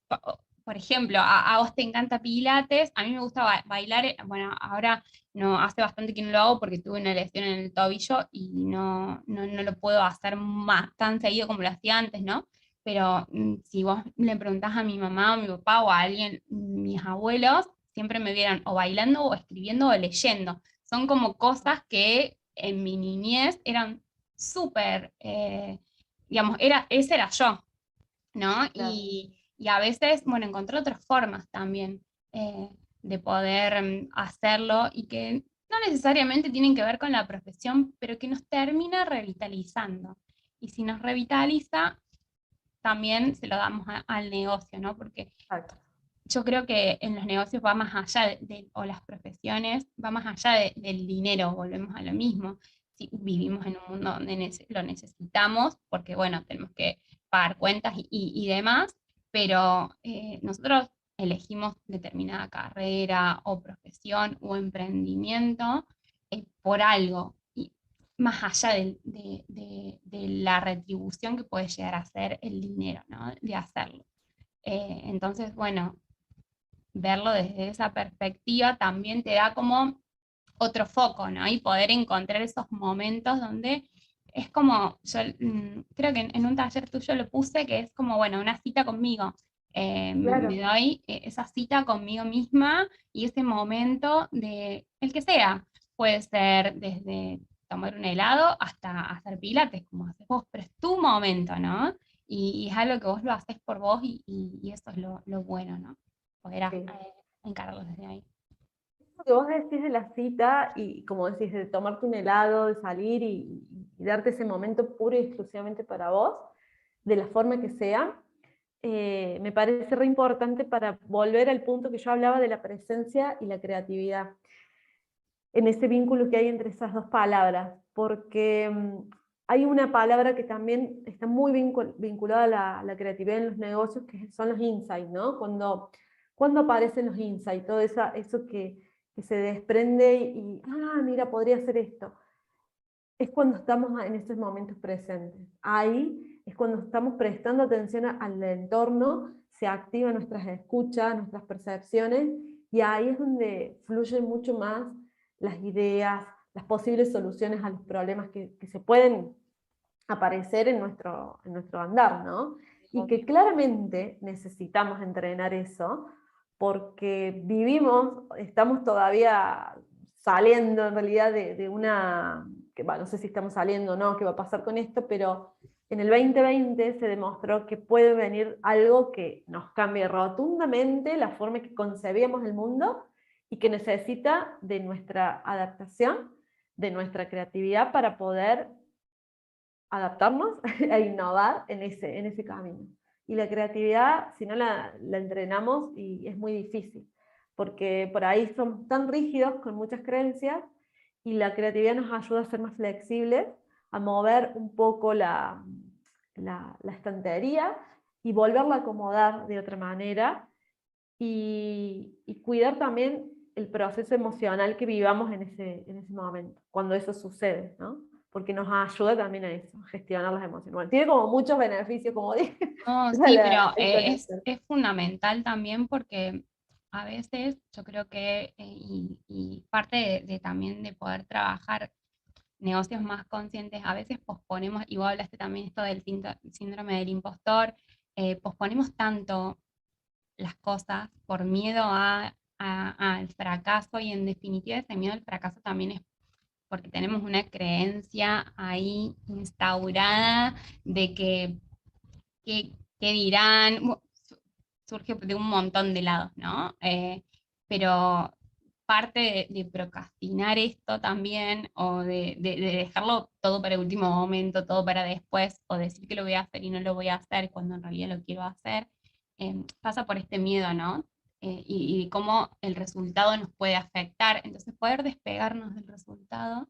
por ejemplo, a vos te encanta Pilates, a mí me gusta bailar, bueno, ahora no, hace bastante que no lo hago porque tuve una lesión en el tobillo y no lo puedo hacer más tan seguido como lo hacía antes, ¿no? Pero si vos le preguntás a mi mamá o mi papá o a alguien, mis abuelos, siempre me vieron o bailando o escribiendo o leyendo. Son como cosas que en mi niñez eran súper, digamos, ese era yo, ¿no? claro. Y a veces, bueno, encontré otras formas también de poder hacerlo y que no necesariamente tienen que ver con la profesión, pero que nos termina revitalizando. Y si nos revitaliza, también se lo damos al negocio, ¿no? Porque Exacto. yo creo que en los negocios va más allá o las profesiones, va más allá del dinero, volvemos a lo mismo. Si vivimos en un mundo donde lo necesitamos, porque bueno, tenemos que pagar cuentas y demás, pero nosotros elegimos determinada carrera o profesión o emprendimiento por algo, y más allá de la retribución que puede llegar a ser el dinero, ¿no? De hacerlo. Entonces, bueno, verlo desde esa perspectiva también te da como otro foco, ¿no? Y poder encontrar esos momentos donde es como, yo creo que en un taller tuyo lo puse, que es como, bueno, una cita conmigo. Me Claro. doy esa cita conmigo misma y ese momento de, el que sea, puede ser desde tomar un helado hasta hacer pilates, como haces vos, pero es tu momento, ¿no? Y es algo que vos lo haces por vos y eso es lo bueno, ¿no? Poder Sí. encararlo desde ahí. Lo que vos decís de la cita y como decís, de tomarte un helado, de salir y darte ese momento puro y exclusivamente para vos, de la forma que sea, me parece re importante para volver al punto que yo hablaba de la presencia y la creatividad, en ese vínculo que hay entre esas dos palabras, porque hay una palabra que también está muy vinculada a la creatividad en los negocios, que son los insights, ¿no? Cuando aparecen los insights, todo eso que se desprende y, mira, podría hacer esto. Es cuando estamos en estos momentos presentes. Ahí es cuando estamos prestando atención al entorno, se activan nuestras escuchas, nuestras percepciones, y ahí es donde fluyen mucho más las ideas, las posibles soluciones a los problemas que se pueden aparecer en nuestro andar, ¿no? Y que Obvio. claramente necesitamos entrenar eso, porque vivimos, estamos todavía saliendo en realidad de una, que, bueno, no sé si estamos saliendo o no, qué va a pasar con esto, pero en el 2020 se demostró que puede venir algo que nos cambie rotundamente la forma que concebíamos el mundo y que necesita de nuestra adaptación, de nuestra creatividad para poder adaptarnos e innovar en ese camino. Y la creatividad, si no la entrenamos, y es muy difícil, porque por ahí somos tan rígidos con muchas creencias, y la creatividad nos ayuda a ser más flexibles, a mover un poco la estantería y volverla a acomodar de otra manera, y cuidar también el proceso emocional que vivamos en ese momento, cuando eso sucede, ¿no? Porque nos ayuda también a eso, a gestionar las emociones. Bueno, tiene como muchos beneficios, como dije, No, sí, pero el conexión. es fundamental también porque a veces yo creo que, y parte también de poder trabajar negocios más conscientes, a veces posponemos, y vos hablaste también esto del síndrome del impostor, posponemos tanto las cosas por miedo al fracaso, y en definitiva ese miedo al fracaso también es porque tenemos una creencia ahí instaurada de qué dirán. Surge de un montón de lados, ¿no? Pero parte de procrastinar esto también, o de dejarlo todo para el último momento, todo para después, o decir que lo voy a hacer y no lo voy a hacer cuando en realidad lo quiero hacer, pasa por este miedo, ¿no? Y cómo el resultado nos puede afectar. Entonces, poder despegarnos del resultado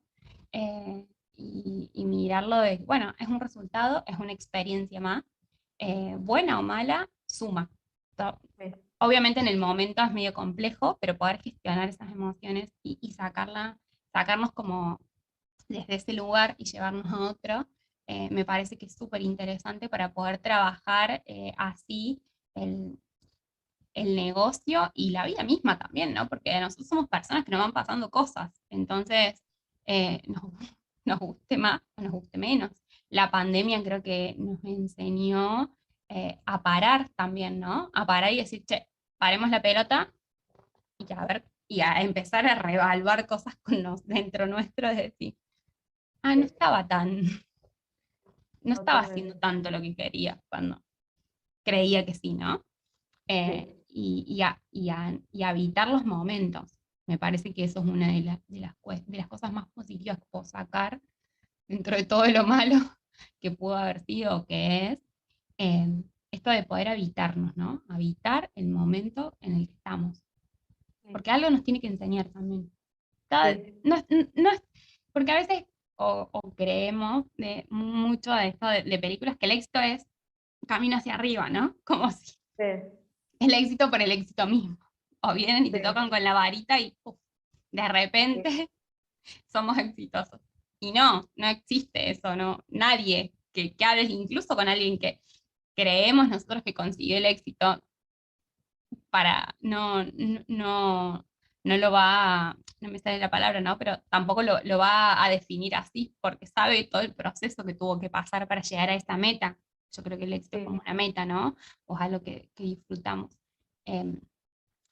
y mirarlo de, bueno, es un resultado, es una experiencia más, buena o mala, suma. Sí, Obviamente en el momento es medio complejo, pero poder gestionar esas emociones y sacarnos como desde ese lugar y llevarnos a otro, me parece que es súper interesante para poder trabajar así el, el negocio y la vida misma también, ¿no? Porque nosotros somos personas que nos van pasando cosas, entonces nos, nos guste más o nos guste menos. La pandemia creo que nos enseñó a parar también, ¿no? A parar y decir, che, paremos la pelota y a ver, y a empezar a reevaluar cosas dentro nuestro, de decir, no sí, estaba no estaba haciendo totalmente. tanto lo que quería cuando creía que sí, ¿no? Sí. Y habitar los momentos. Me parece que eso es una de las cosas más positivas que puedo sacar dentro de todo lo malo que pudo haber sido o que es, esto de poder habitarnos, ¿no? Habitar el momento en el que estamos. Sí, Porque algo nos tiene que enseñar también. sí, No, no es, porque a veces o creemos de mucho de esto de películas que el éxito es camino hacia arriba, ¿no? Como si sí, el éxito por el éxito mismo. O vienen y te sí, tocan con la varita y ¡puf! De sí, repente somos exitosos. Y no, no existe eso, no. Nadie que hables incluso con alguien que creemos nosotros que consiguió el éxito, para, no lo va no me sale la palabra, ¿no? Pero tampoco lo va a definir así, porque sabe todo el proceso que tuvo que pasar para llegar a esta meta. Yo creo que el éxito es sí. como una meta, ¿no? O es algo que disfrutamos.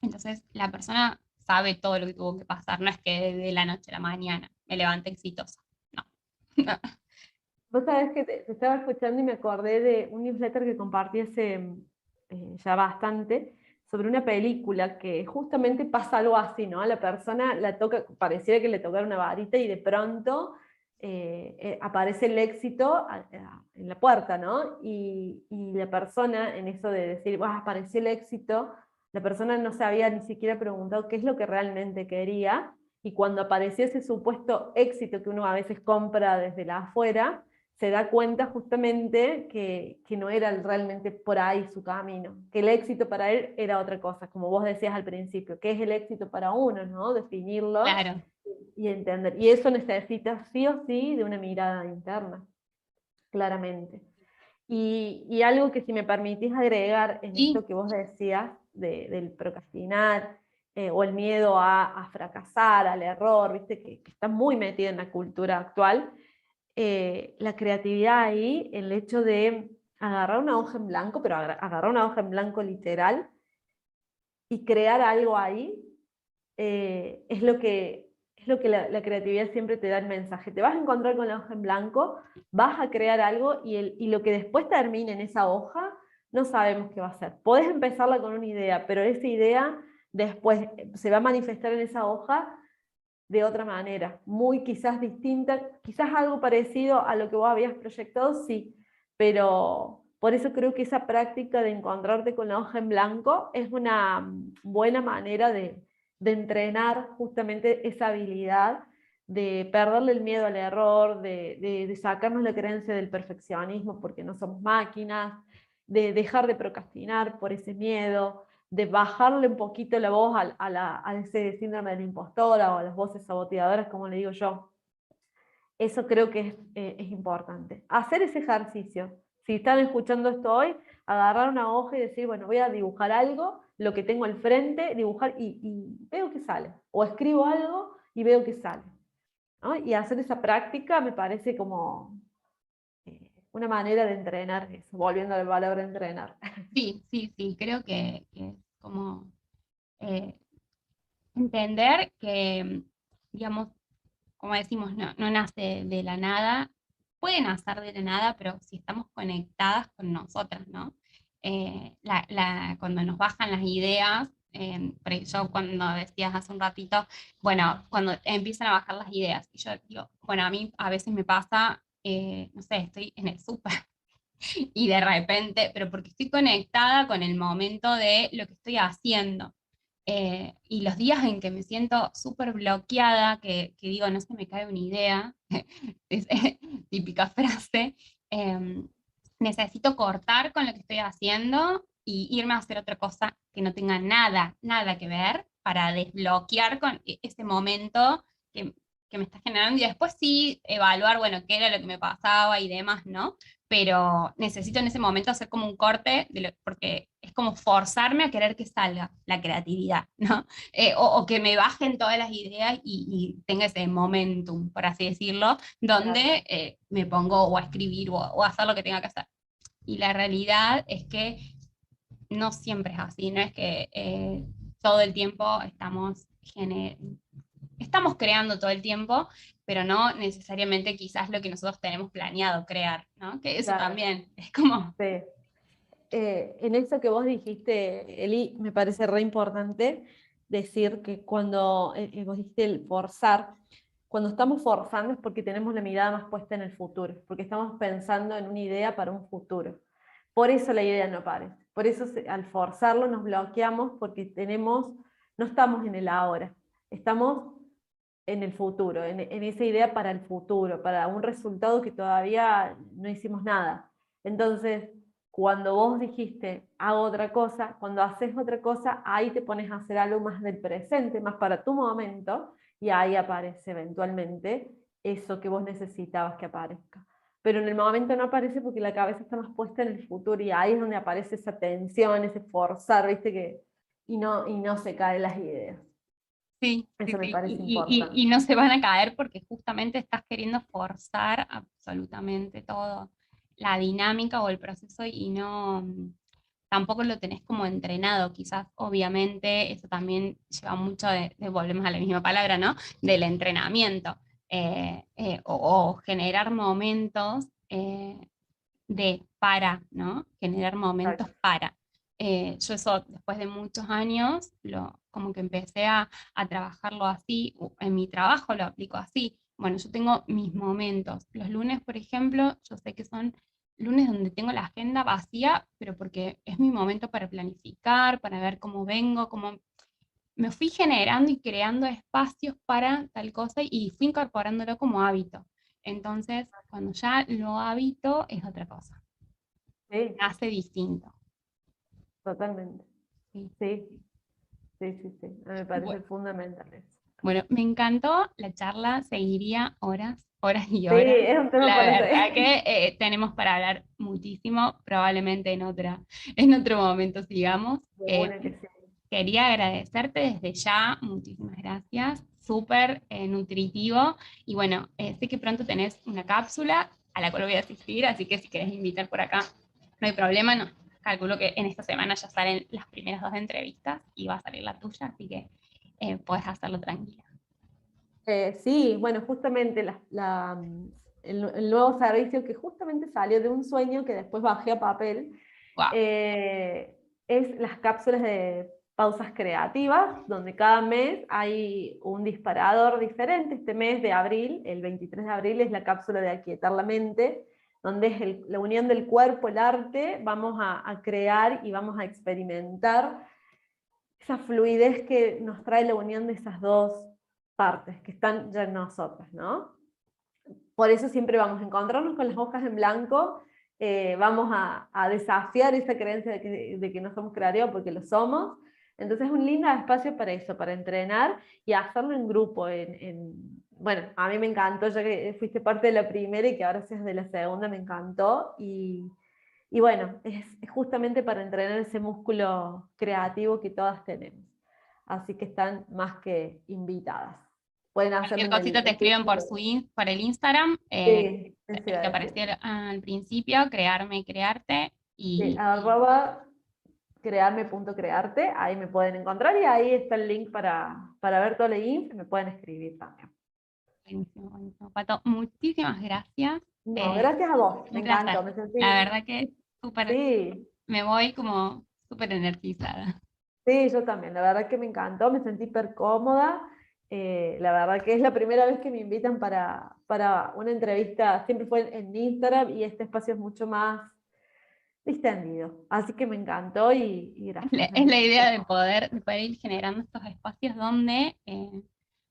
Entonces, la persona sabe todo lo que tuvo que pasar, no es que de la noche a la mañana me levante exitosa, no. Vos sabés que te estaba escuchando y me acordé de un newsletter que compartí hace ya bastante sobre una película que justamente pasa algo así, ¿no? A la persona la toca, pareciera que le tocara una varita y de pronto aparece el éxito en la puerta, ¿no? Y la persona, en eso de decir, apareció el éxito, la persona no se había ni siquiera preguntado qué es lo que realmente quería, y cuando apareció ese supuesto éxito que uno a veces compra desde la afuera, se da cuenta justamente que no era realmente por ahí su camino, que el éxito para él era otra cosa, como vos decías al principio, que es el éxito para uno, ¿no? Definirlo Claro, y entender. Y eso necesita sí o sí de una mirada interna, claramente. Y algo que si me permitís agregar en sí, esto que vos decías del procrastinar, o el miedo a fracasar, al error, viste, que está muy metido en la cultura actual, la creatividad ahí, el hecho de agarrar una hoja en blanco, pero agarrar una hoja en blanco literal y crear algo ahí, es lo que la creatividad siempre te da el mensaje. Te vas a encontrar con la hoja en blanco, vas a crear algo y lo que después termine en esa hoja, no sabemos qué va a ser. Podés empezarla con una idea, pero esa idea después se va a manifestar en esa hoja de otra manera, muy quizás distinta, quizás algo parecido a lo que vos habías proyectado, sí, pero por eso creo que esa práctica de encontrarte con la hoja en blanco es una buena manera de entrenar justamente esa habilidad, de perderle el miedo al error, de sacarnos la creencia del perfeccionismo porque no somos máquinas, de dejar de procrastinar por ese miedo, de bajarle un poquito la voz a ese síndrome de la impostora o a las voces saboteadoras, como le digo yo. Eso creo que es importante. Hacer ese ejercicio. Si están escuchando esto hoy, agarrar una hoja y decir, bueno, voy a dibujar algo, lo que tengo al frente, dibujar y veo que sale. O escribo algo y veo que sale, ¿no? Y hacer esa práctica me parece como una manera de entrenar eso, volviendo a la palabra entrenar. sí, sí, sí, creo que es como eh, entender que, digamos, como decimos, no nace de la nada, puede nacer de la nada, pero si estamos conectadas con nosotras, ¿no? Cuando nos bajan las ideas, por yo cuando decías hace un ratito, bueno, cuando empiezan a bajar las ideas, y yo digo, bueno, a mí a veces me pasa, no sé, estoy en el súper y de repente, pero porque estoy conectada con el momento de lo que estoy haciendo. Y los días en que me siento súper bloqueada, que digo, no se me cae una idea, es típica frase, eh, necesito cortar con lo que estoy haciendo y irme a hacer otra cosa que no tenga nada, nada que ver para desbloquear con ese momento que me está generando y después sí evaluar, bueno, qué era lo que me pasaba y demás, ¿no? Pero necesito en ese momento hacer como un corte, porque es como forzarme a querer que salga la creatividad, ¿no? O que me bajen todas las ideas y tenga ese momentum, por así decirlo, Claro, donde me pongo o a escribir o a hacer lo que tenga que hacer. Y la realidad es que no siempre es así, no es que todo el tiempo estamos creando todo el tiempo, pero no necesariamente quizás lo que nosotros tenemos planeado crear, ¿no? Que eso claro. también es como, Sí. En eso que vos dijiste, Eli, me parece re importante decir que cuando vos dijiste el forzar, cuando estamos forzando es porque tenemos la mirada más puesta en el futuro, porque estamos pensando en una idea para un futuro. por eso la idea no aparece. Por eso al forzarlo nos bloqueamos porque no estamos en el ahora, estamos en el futuro, en esa idea para el futuro, para un resultado que todavía no hicimos nada. Entonces, cuando vos dijiste, hago otra cosa, cuando haces otra cosa, ahí te pones a hacer algo más del presente, más para tu momento, y ahí aparece eventualmente eso que vos necesitabas que aparezca. Pero en el momento no aparece porque la cabeza está más puesta en el futuro, y ahí es donde aparece esa tensión, ese forzar, ¿viste? Y no se caen las ideas. Sí, sí, Eso me sí. parece Y importante. no se van a caer porque justamente estás queriendo forzar absolutamente todo, la dinámica o el proceso y no, tampoco lo tenés como entrenado. Quizás, obviamente, eso también lleva mucho volvemos a la misma palabra, ¿no? Del entrenamiento. O generar momentos para, ¿no? Generar momentos Exacto. para. Yo eso, después de muchos años, como que empecé a trabajarlo así, en mi trabajo lo aplico así. Bueno, yo tengo mis momentos. Los lunes, por ejemplo, yo sé que son lunes donde tengo la agenda vacía, pero porque es mi momento para planificar, para ver cómo vengo, cómo me fui generando y creando espacios para tal cosa y fui incorporándolo como hábito. Entonces, cuando ya lo habito, es otra cosa. Sí, Hace distinto. totalmente. Sí. Sí, sí, sí, sí. Me parece Bu- fundamental eso. Bueno, me encantó la charla, seguiría horas, horas y Sí, horas. es un tema La para verdad seguir. que tenemos para hablar muchísimo, probablemente en otro momento sigamos. De una que sí. Quería agradecerte desde ya, muchísimas gracias, súper nutritivo y bueno, sé que pronto tenés una cápsula a la cual voy a asistir, así que si querés invitar por acá, no hay problema, no. Calculo que en esta semana ya salen las primeras 2 entrevistas y va a salir la tuya, así que podés hacerlo tranquila. Sí, bueno, justamente el nuevo servicio que justamente salió de un sueño que después bajé a papel, Wow. eh, es las cápsulas de pausas creativas, donde cada mes hay un disparador diferente. Este mes de abril, el 23 de abril, es la cápsula de aquietar la mente, donde es la unión del cuerpo, el arte, vamos a crear y vamos a experimentar esa fluidez que nos trae la unión de esas dos partes que están ya en nosotros, ¿no? Por eso siempre vamos a encontrarnos con las hojas en blanco, vamos a desafiar esa creencia de que no somos creativos porque lo somos. Entonces es un lindo espacio para eso, para entrenar y hacerlo en grupo. Bueno, a mí me encantó, ya que fuiste parte de la primera y que ahora seas de la segunda, me encantó. Y bueno, es justamente para entrenar ese músculo creativo que todas tenemos. Así que están más que invitadas. Pueden hacerlo Cualquier en cosita te el escriben link por el Instagram, Sí, eso el iba que a decir. apareció al principio, crearme y crearte, Sí, y arroba crearme.crearte, ahí me pueden encontrar y ahí está el link para ver todo el info y me pueden escribir también. buenísimo, buenísimo. Pato, muchísimas gracias. No, Eh, gracias a vos, me un placer. encantó, me La sentí, verdad que súper, sí, me voy como súper energizada. sí, yo también, la verdad que me encantó, me sentí hiper cómoda, la verdad que es la primera vez que me invitan para una entrevista, siempre fue en Instagram y este espacio es mucho más distendido, así que me encantó y gracias. Es la idea de poder ir generando estos espacios donde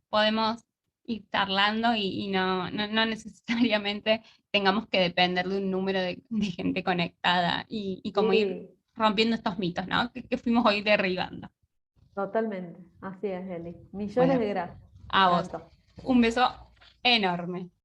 podemos ir charlando y no necesariamente tengamos que depender de un número de gente conectada y como ir Sí, rompiendo estos mitos, ¿no? Que fuimos hoy derribando. totalmente, así es, Eli. Millones Bueno, de gracias, me a vos. encantó. Un beso enorme.